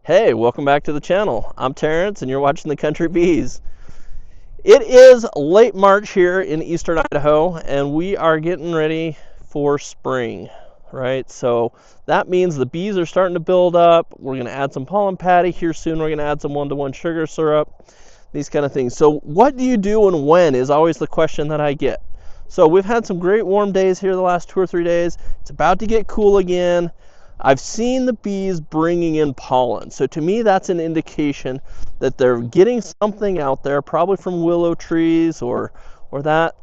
Hey, welcome back to the channel. I'm Terrence and you're watching the Country Bees. It is late March here in eastern Idaho and we are getting ready for spring, right? So that means the bees are starting to build up. We're going to add some pollen patty here soon. We're going to add some 1-to-1 sugar syrup, these kind of things. So what do you do and when is always the question that I get. So we've had some great warm days here the last 2 or 3 days. It's about to get cool again. I've seen the bees bringing in pollen. So to me, that's an indication that they're getting something out there, probably from willow trees or that.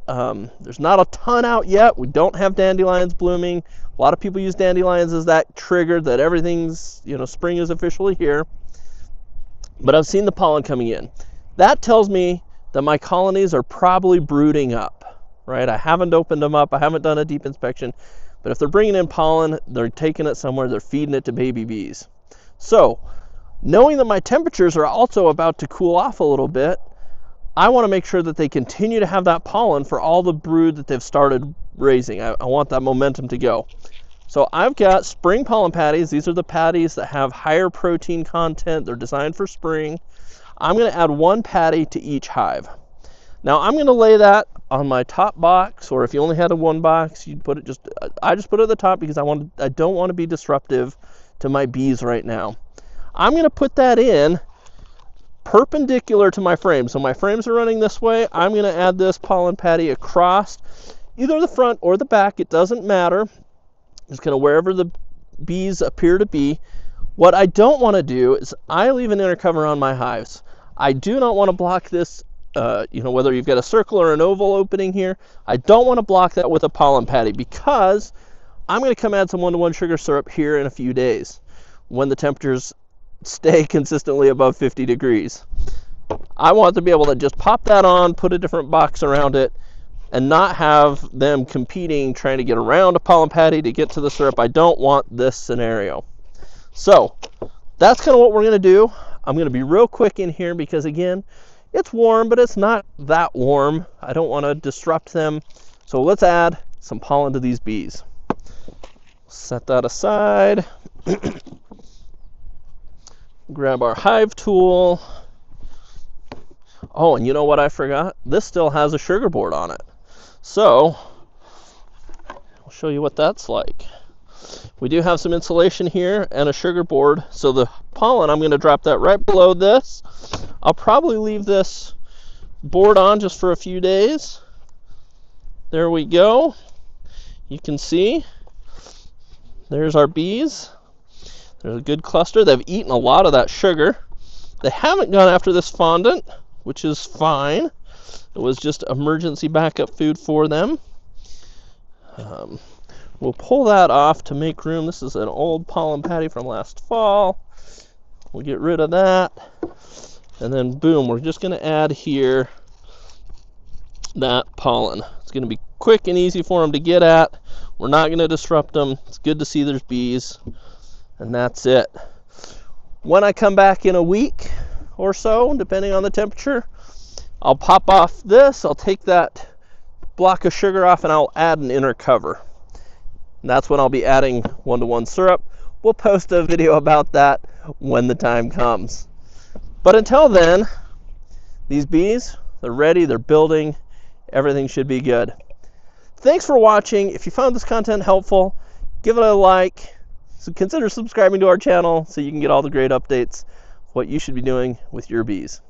There's not a ton out yet. We don't have dandelions blooming. A lot of people use dandelions as that trigger that everything's, spring is officially here. But I've seen the pollen coming in. That tells me that my colonies are probably brooding up, right? I haven't opened them up. I haven't done a deep inspection. But if they're bringing in pollen, they're taking it somewhere, they're feeding it to baby bees. So, knowing that my temperatures are also about to cool off a little bit, I want to make sure that they continue to have that pollen for all the brood that they've started raising. I want that momentum to go. So I've got spring pollen patties. These are the patties that have higher protein content. They're designed for spring. I'm going to add 1 patty to each hive. Now I'm going to lay that on my top box, or if you only had a 1 box, you'd put it I just put it at the top because I don't want to be disruptive to my bees right now. I'm going to put that in perpendicular to my frame. So my frames are running this way. I'm going to add this pollen patty across either the front or the back. It doesn't matter. Just kind of wherever the bees appear to be. What I don't want to do is I leave an inner cover on my hives. I do not want to block this. Whether you've got a circle or an oval opening here, I don't want to block that with a pollen patty because I'm going to come add some 1-to-1 sugar syrup here in a few days when the temperatures stay consistently above 50 degrees. I want to be able to just pop that on, put a different box around it, and not have them competing, trying to get around a pollen patty to get to the syrup. I don't want this scenario. So that's kind of what we're going to do. I'm going to be real quick in here because, again, it's warm, but it's not that warm. I don't want to disrupt them. So let's add some pollen to these bees. Set that aside. Grab our hive tool. Oh, and you know what I forgot? This still has a sugar board on it. So I'll show you what that's like. We do have some insulation here and a sugar board. So the pollen, I'm going to drop that right below this. I'll probably leave this board on just for a few days. There we go. You can see there's our bees. There's a good cluster. They've eaten a lot of that sugar. They haven't gone after this fondant, which is fine. It was just emergency backup food for them. We'll pull that off to make room. This is an old pollen patty from last fall. We'll get rid of that. And then boom, we're just going to add here that pollen. It's going to be quick and easy for them to get at. We're not going to disrupt them. It's good to see there's bees. And that's it. When I come back in a week or so, depending on the temperature, I'll pop off this. I'll take that block of sugar off and I'll add an inner cover. And that's when I'll be adding 1-to-1 syrup. We'll post a video about that when the time comes. But until then, these bees, they're ready, they're building, everything should be good. Thanks for watching. If you found this content helpful, give it a like. So consider subscribing to our channel so you can get all the great updates of what you should be doing with your bees.